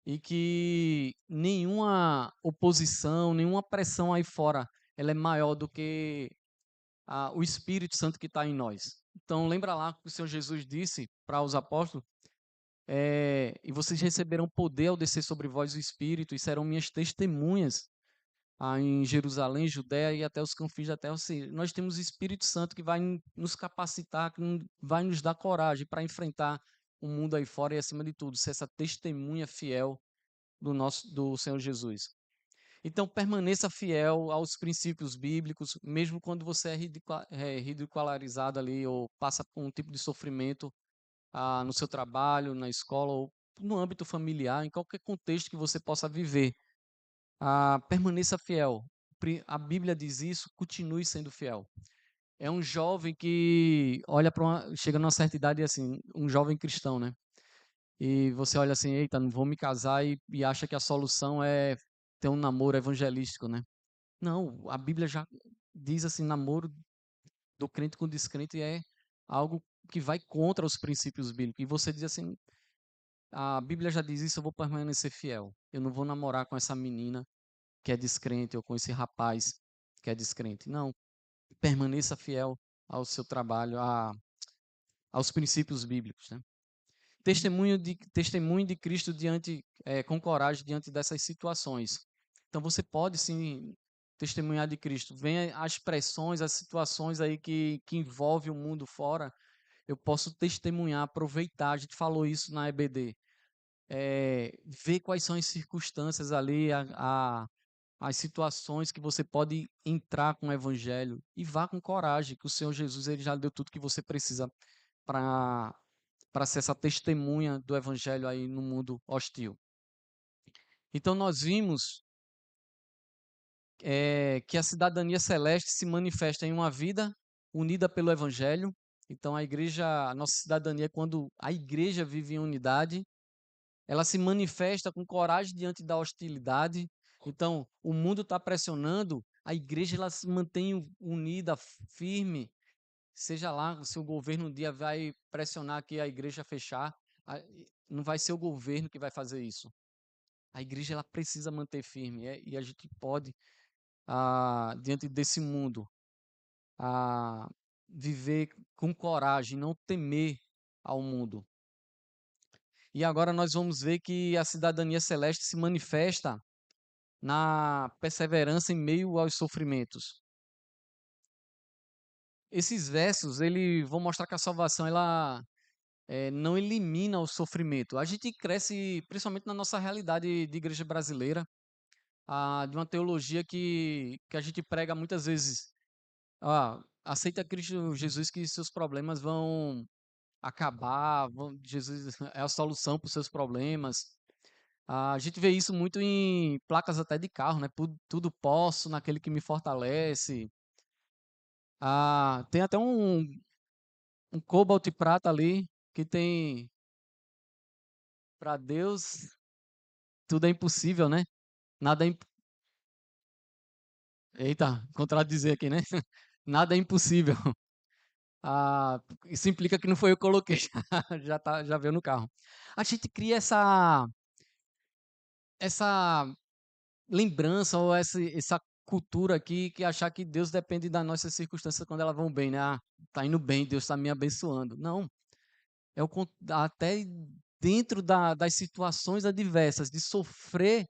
E que nenhuma oposição, nenhuma pressão aí fora, ela é maior do que o Espírito Santo que está em nós. Então, lembra lá que o Senhor Jesus disse para os apóstolos, e vocês receberão poder ao descer sobre vós o Espírito e serão minhas testemunhas em Jerusalém, Judéia e até os confins da terra. Ou seja, nós temos o Espírito Santo que vai nos capacitar, que vai nos dar coragem para enfrentar o mundo aí fora e, acima de tudo, ser essa testemunha fiel do Senhor Jesus. Então, permaneça fiel aos princípios bíblicos, mesmo quando você é ridicularizado ali ou passa por um tipo de sofrimento no seu trabalho, na escola ou no âmbito familiar, em qualquer contexto que você possa viver. Permaneça fiel. A Bíblia diz isso, continue sendo fiel. É um jovem que olha chega numa certa idade e assim, um jovem cristão, né? E você olha assim, eita, não vou me casar e acha que a solução é ter um namoro evangelístico, né? Não, a Bíblia já diz assim, namoro do crente com descrente é algo que vai contra os princípios bíblicos. E você diz assim, a Bíblia já diz isso, eu vou permanecer fiel. Eu não vou namorar com essa menina que é descrente ou com esse rapaz que é descrente. Não, permaneça fiel ao seu trabalho, aos princípios bíblicos, né? Testemunho de Cristo com coragem diante dessas situações. Então você pode sim testemunhar de Cristo. Vem as pressões, as situações aí que envolvem o mundo fora, eu posso testemunhar, aproveitar. A gente falou isso na EBD. Ver quais são as circunstâncias ali, as situações que você pode entrar com o Evangelho e vá com coragem, que o Senhor Jesus ele já deu tudo que você precisa para ser essa testemunha do Evangelho aí no mundo hostil. Então nós vimos que a cidadania celeste se manifesta em uma vida unida pelo Evangelho. Então a nossa cidadania, quando a igreja vive em unidade, ela se manifesta com coragem diante da hostilidade. Então, o mundo está pressionando, a igreja ela se mantém unida, firme. Seja lá se o governo um dia vai pressionar aqui a igreja a fechar, não vai ser o governo que vai fazer isso. A igreja ela precisa manter firme e a gente pode, diante desse mundo, viver com coragem, não temer ao mundo. E agora nós vamos ver que a cidadania celeste se manifesta na perseverança em meio aos sofrimentos. Esses versos, vão mostrar que a salvação, ela não elimina o sofrimento. A gente cresce, principalmente na nossa realidade de igreja brasileira, de uma teologia que a gente prega muitas vezes. Aceita Cristo Jesus que seus problemas vão acabar, Jesus é a solução para os seus problemas. A gente vê isso muito em placas até de carro, né? Tudo posso naquele que me fortalece. Tem até um Cobalt prata ali que tem para Deus tudo é impossível, né? Nada é Eita, contradizer aqui, né? Nada é impossível. Isso implica que não foi eu que coloquei, já veio no carro. A gente cria essa lembrança ou essa cultura aqui que achar que Deus depende das nossas circunstâncias quando elas vão bem, né? Tá indo bem, Deus está me abençoando. Não, até dentro das situações adversas, de sofrer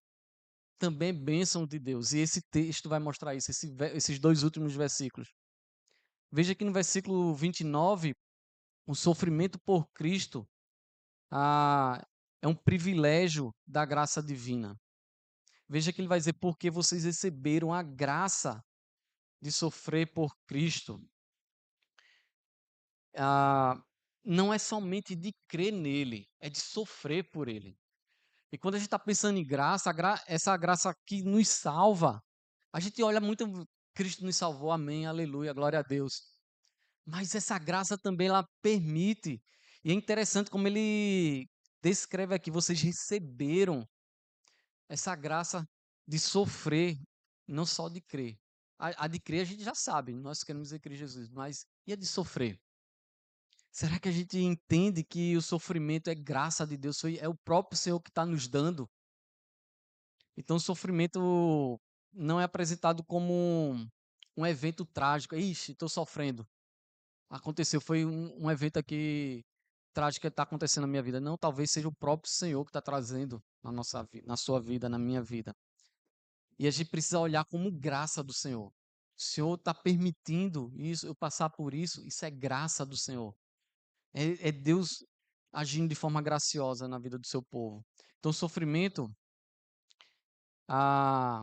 também é bênção de Deus. E esse texto vai mostrar isso, esses dois últimos versículos. Veja que no versículo 29, o sofrimento por Cristo é um privilégio da graça divina. Veja que ele vai dizer, porque vocês receberam a graça de sofrer por Cristo. Ah, não é somente de crer nele, é de sofrer por ele. E quando a gente está pensando em graça, essa graça que nos salva, a gente olha muito, Cristo nos salvou, amém, aleluia, glória a Deus. Mas essa graça também ela permite, e é interessante como ele descreve aqui, vocês receberam essa graça de sofrer, não só de crer. A de crer a gente já sabe, nós queremos dizer crer em Jesus, mas e a de sofrer? Será que a gente entende que o sofrimento é graça de Deus, é o próprio Senhor que está nos dando? Então, o sofrimento não é apresentado como um evento trágico. Ixi, estou sofrendo. Aconteceu, foi um evento aqui trágico que está acontecendo na minha vida. Não, talvez seja o próprio Senhor que está trazendo na nossa vida, na sua vida, na minha vida. E a gente precisa olhar como graça do Senhor. O Senhor está permitindo isso, eu passar por isso, isso é graça do Senhor. É Deus agindo de forma graciosa na vida do seu povo. Então, o sofrimento ah,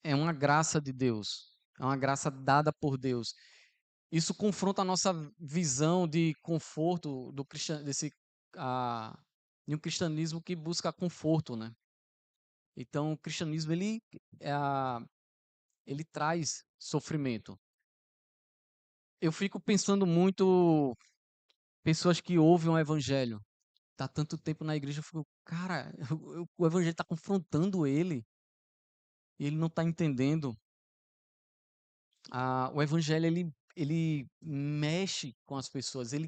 é uma graça de Deus, é uma graça dada por Deus. Isso confronta a nossa visão de conforto ah, de um cristianismo que busca conforto, né? Então, o cristianismo ele traz sofrimento. Eu fico pensando muito pessoas que ouvem o evangelho, tá tanto tempo na igreja, eu fico, cara, o evangelho está confrontando ele, e ele não está entendendo. O evangelho ele mexe com as pessoas, ele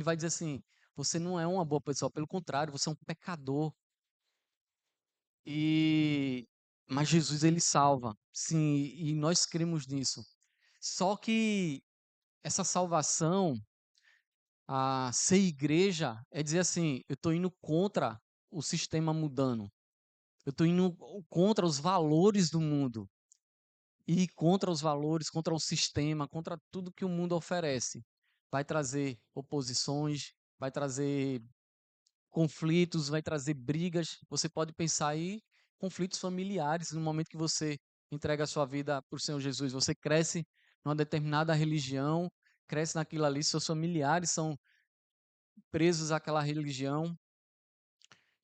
vai dizer assim: você não é uma boa pessoa, pelo contrário, você é um pecador. E mas Jesus ele salva. Sim, e nós cremos nisso. Só que essa salvação, a ser igreja, é dizer assim: eu estou indo contra o sistema mudando. Eu estou indo contra os valores do mundo. E contra os valores, contra o sistema, contra tudo que o mundo oferece. Vai trazer oposições, vai trazer conflitos, vai trazer brigas. Você pode pensar aí conflitos familiares no momento que você entrega a sua vida para o Senhor Jesus. Você cresce numa determinada religião, cresce naquilo ali, seus familiares são presos àquela religião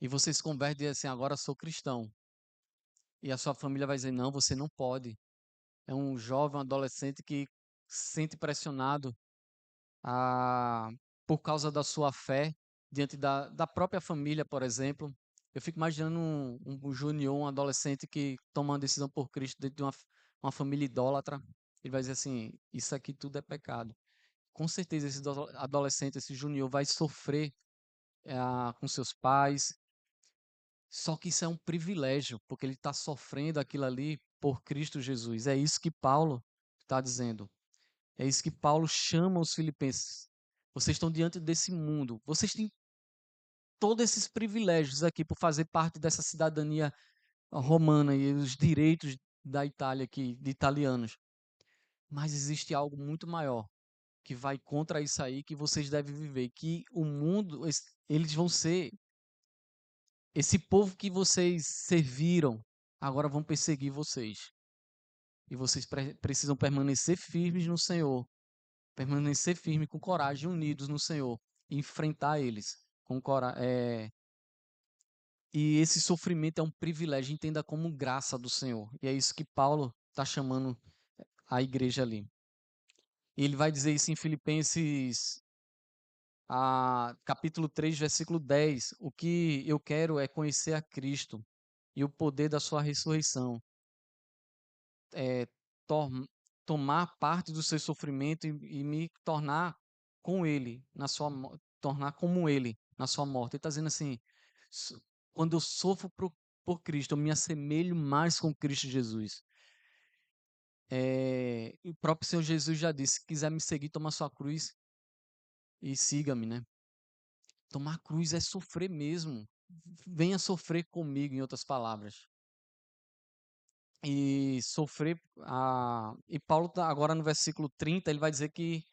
e você se converte e diz assim: agora sou cristão. E a sua família vai dizer: não, você não pode. É um jovem, um adolescente que se sente pressionado a, por causa da sua fé diante da própria família, por exemplo. Eu fico imaginando um júnior, um adolescente que toma uma decisão por Cristo dentro de uma família idólatra. Ele vai dizer assim: isso aqui tudo é pecado. Com certeza esse adolescente, esse júnior vai sofrer com seus pais. Só que isso é um privilégio, porque ele está sofrendo aquilo ali por Cristo Jesus. É isso que Paulo está dizendo. É isso que Paulo chama os filipenses. Vocês estão diante desse mundo. Vocês têm todos esses privilégios aqui por fazer parte dessa cidadania romana e os direitos da Itália aqui, de italianos. Mas existe algo muito maior que vai contra isso aí que vocês devem viver, que o mundo, eles vão ser esse povo que vocês serviram, agora vão perseguir vocês. E vocês precisam permanecer firmes no Senhor, permanecer firme com coragem, unidos no Senhor, e enfrentar eles com coragem. E esse sofrimento é um privilégio, entenda como graça do Senhor. E é isso que Paulo está chamando a igreja ali. E ele vai dizer isso em Filipenses, capítulo 3, versículo 10. O que eu quero é conhecer a Cristo e o poder da sua ressurreição. É, tomar parte do seu sofrimento e me tornar com ele, tornar como ele na sua morte. Ele está dizendo assim: "So- quando eu sofro por Cristo, eu me assemelho mais com Cristo Jesus." E o próprio Senhor Jesus já disse: se quiser me seguir, toma sua cruz e siga-me, né? Tomar cruz é sofrer mesmo. Venha sofrer comigo, em outras palavras. e sofrer. E Paulo, agora no versículo 30, ele vai dizer que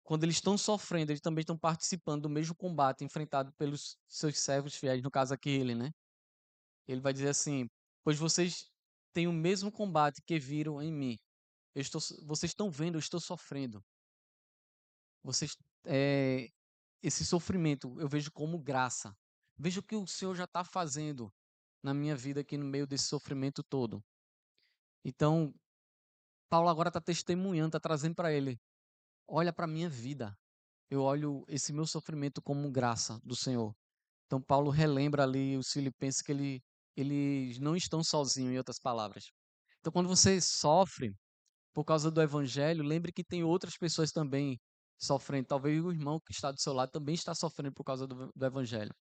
quando eles estão sofrendo, eles também estão participando do mesmo combate enfrentado pelos seus servos fiéis, no caso aqui ele, né? Ele vai dizer assim: pois vocês têm o mesmo combate que viram em mim. Vocês estão vendo, eu estou sofrendo. Vocês, é, esse sofrimento eu vejo como graça. Veja o que o Senhor já está fazendo na minha vida aqui no meio desse sofrimento todo. Então, Paulo agora está testemunhando, está trazendo para ele: olha para a minha vida. Eu olho esse meu sofrimento como graça do Senhor. Então, Paulo relembra ali os filipenses que eles não estão sozinhos, em outras palavras. Então, quando você sofre por causa do evangelho, lembre que tem outras pessoas também sofrendo. Talvez o irmão que está do seu lado também está sofrendo por causa do evangelho.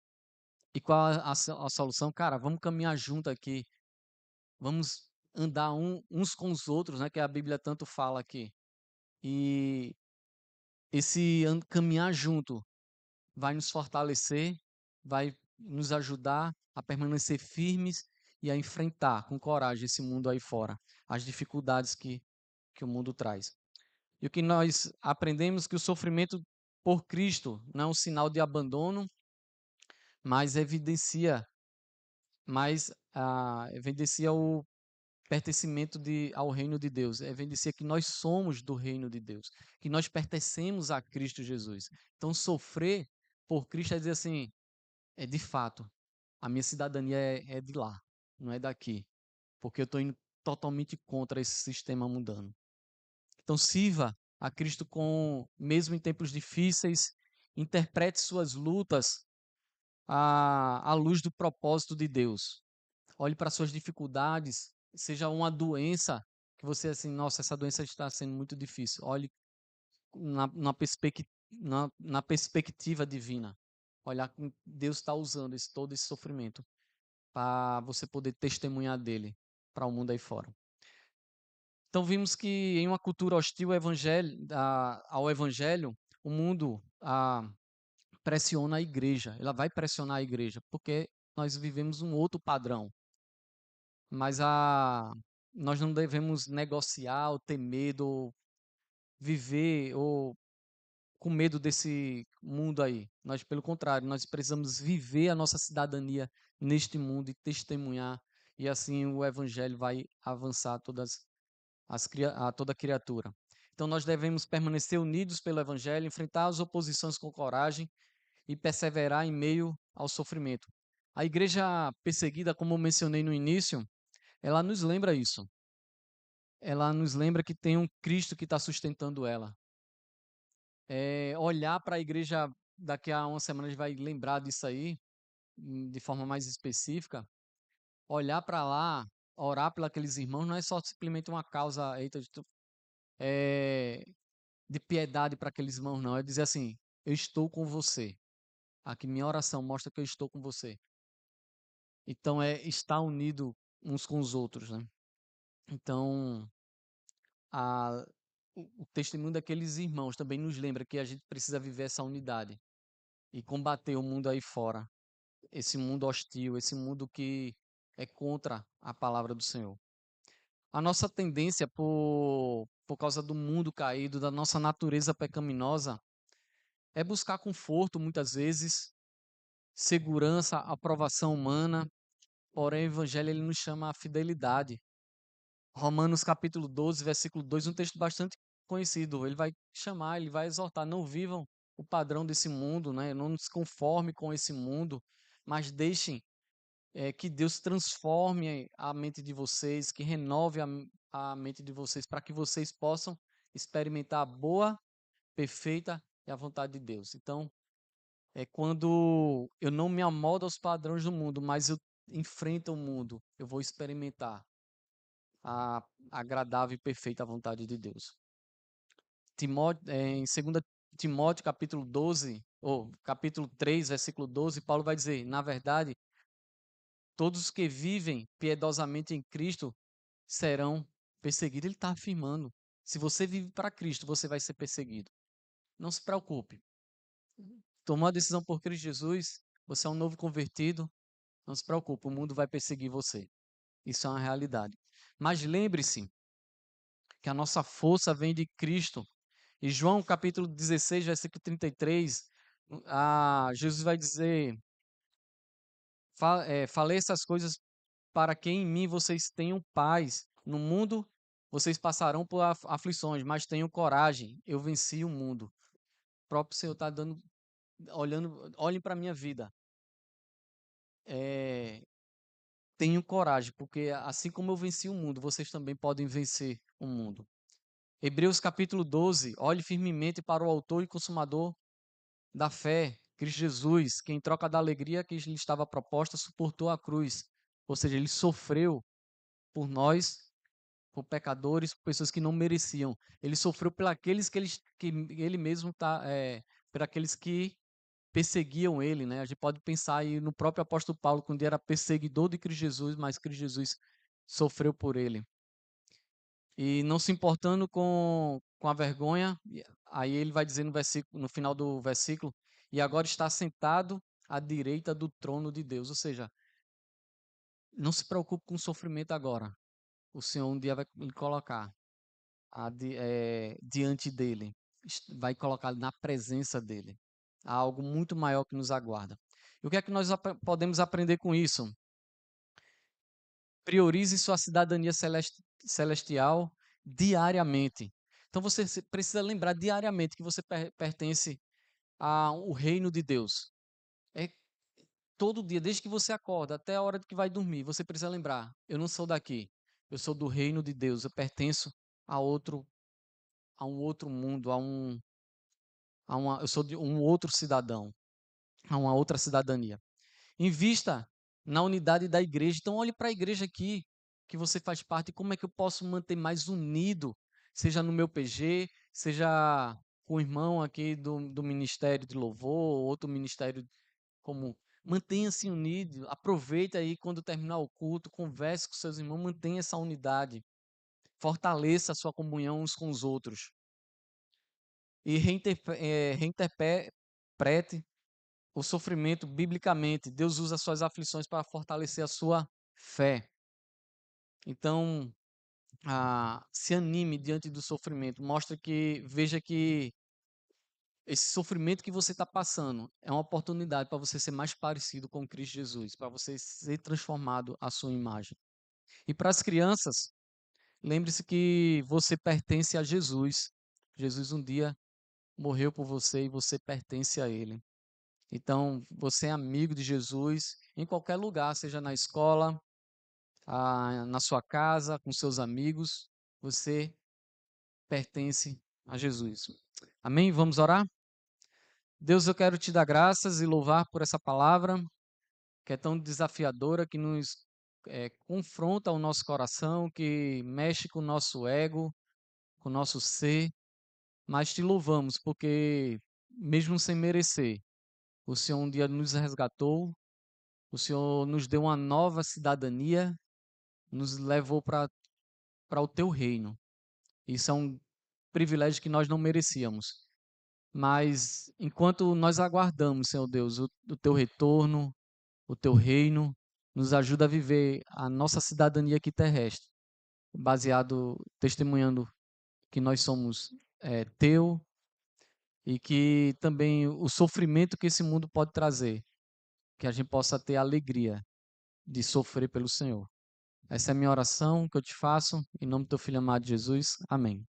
E qual a solução? Cara, vamos caminhar junto aqui. Vamos andar uns com os outros, né? Que a Bíblia tanto fala aqui. E esse caminhar junto vai nos fortalecer, vai nos ajudar a permanecer firmes e a enfrentar com coragem esse mundo aí fora, as dificuldades que o mundo traz. E o que nós aprendemos que o sofrimento por Cristo não é um sinal de abandono, mas evidencia o pertencimento ao reino de Deus, evidencia que nós somos do reino de Deus, que nós pertencemos a Cristo Jesus. Então, sofrer por Cristo é dizer assim, é de fato, a minha cidadania é de lá, não é daqui, porque eu estou indo totalmente contra esse sistema mundano. Então, sirva a Cristo mesmo em tempos difíceis, interprete suas lutas à luz do propósito de Deus. Olhe para suas dificuldades, seja uma doença que você assim, nossa, essa doença está sendo muito difícil. Olhe na perspectiva divina. Olhar como Deus está usando todo esse sofrimento para você poder testemunhar dele para o mundo aí fora. Então vimos que em uma cultura hostil ao evangelho, o mundo pressiona a igreja. Ela vai pressionar a igreja porque nós vivemos um outro padrão. Mas nós não devemos negociar ou ter medo, ou viver ou com medo desse mundo aí. Nós, pelo contrário, nós precisamos viver a nossa cidadania neste mundo e testemunhar, e assim o evangelho vai avançar a toda criatura. Então nós devemos permanecer unidos pelo evangelho, enfrentar as oposições com coragem e perseverar em meio ao sofrimento. A igreja perseguida, como eu mencionei no início, ela nos lembra isso. Ela nos lembra que tem um Cristo que está sustentando ela. Olhar para a igreja daqui a uma semana a gente vai lembrar disso aí, de forma mais específica. Olhar para lá, orar por aqueles irmãos, não é só simplesmente uma causa é, de piedade para aqueles irmãos, não. É dizer assim: eu estou com você. Aqui minha oração mostra que eu estou com você. Então é estar unido uns com os outros, né? Então a, o testemunho daqueles irmãos também nos lembra que a gente precisa viver essa unidade e combater o mundo aí fora, esse mundo hostil, esse mundo que é contra a palavra do Senhor. A nossa tendência por causa do mundo caído, da nossa natureza pecaminosa, é buscar conforto muitas vezes, segurança, aprovação humana, porém o evangelho ele nos chama a fidelidade. Romanos capítulo 12, versículo 2, um texto bastante conhecido. Ele vai chamar, ele vai exortar: não vivam o padrão desse mundo, né? Não se conforme com esse mundo, mas deixem que Deus transforme a mente de vocês, que renove a mente de vocês, para que vocês possam experimentar a boa, perfeita e a vontade de Deus. Então, é quando eu não me amoldo aos padrões do mundo, mas eu enfrento o mundo, eu vou experimentar a agradável e perfeita vontade de Deus. Em 2 Timóteo capítulo 12, ou capítulo 3, versículo 12, Paulo vai dizer: na verdade, todos os que vivem piedosamente em Cristo serão perseguidos. Ele está afirmando: se você vive para Cristo, você vai ser perseguido. Não se preocupe. Tomou a decisão por Cristo Jesus, você é um novo convertido, não se preocupe, o mundo vai perseguir você. Isso é uma realidade. Mas lembre-se que a nossa força vem de Cristo. E João capítulo 16, versículo 33, Jesus vai dizer: falei essas coisas para que em mim vocês tenham paz. No mundo vocês passarão por aflições, mas tenham coragem, eu venci o mundo. O próprio Senhor está dando, olhem para a minha vida. Tenham coragem, porque assim como eu venci o mundo, vocês também podem vencer o mundo. Hebreus capítulo 12, olhe firmemente para o autor e consumador da fé, Cristo Jesus, que em troca da alegria que lhe estava proposta, suportou a cruz. Ou seja, ele sofreu por nós, por pecadores, por pessoas que não mereciam. Ele sofreu por aqueles que ele mesmo por aqueles que perseguiam ele, né? A gente pode pensar aí no próprio apóstolo Paulo, quando ele era perseguidor de Cristo Jesus, mas Cristo Jesus sofreu por ele. E não se importando com a vergonha, aí ele vai dizer no final do versículo, e agora está sentado à direita do trono de Deus. Ou seja, não se preocupe com o sofrimento agora. O Senhor um dia vai lhe colocar diante dele, vai colocar na presença dele. Há algo muito maior que nos aguarda. E o que é que nós podemos aprender com isso? Priorize sua cidadania celestial diariamente. Então você precisa lembrar diariamente que você pertence ao reino de Deus. É todo dia, desde que você acorda até a hora que vai dormir, você precisa lembrar: eu não sou daqui, eu sou do reino de Deus, eu pertenço a a um outro mundo, eu sou de um outro cidadão, a uma outra cidadania. Invista na unidade da igreja. Então, olhe para a igreja aqui, que você faz parte, e como é que eu posso manter mais unido, seja no meu PG, seja com o irmão aqui do Ministério de Louvor, outro ministério comum. Mantenha-se unido, aproveite aí quando terminar o culto, converse com seus irmãos, mantenha essa unidade, fortaleça a sua comunhão uns com os outros. E reinterprete o sofrimento biblicamente. Deus usa as suas aflições para fortalecer a sua fé. Então, se anime diante do sofrimento. Veja que esse sofrimento que você está passando é uma oportunidade para você ser mais parecido com Cristo Jesus, para você ser transformado à sua imagem. E para as crianças, lembre-se que você pertence a Jesus. Jesus um dia morreu por você e você pertence a Ele. Então, você é amigo de Jesus em qualquer lugar, seja na escola, na sua casa, com seus amigos, você pertence a Jesus. Amém? Vamos orar? Deus, eu quero te dar graças e louvar por essa palavra que é tão desafiadora, que nos confronta o nosso coração, que mexe com o nosso ego, com o nosso ser, mas te louvamos porque, mesmo sem merecer, o Senhor um dia nos resgatou, o Senhor nos deu uma nova cidadania, nos levou para o teu reino. Isso é um privilégio que nós não merecíamos. Mas enquanto nós aguardamos, Senhor Deus, o teu retorno, o teu reino, nos ajuda a viver a nossa cidadania aqui terrestre, baseado, testemunhando que nós somos teu e que também o sofrimento que esse mundo pode trazer, que a gente possa ter a alegria de sofrer pelo Senhor. Essa é a minha oração que eu te faço, em nome do teu filho amado Jesus. Amém.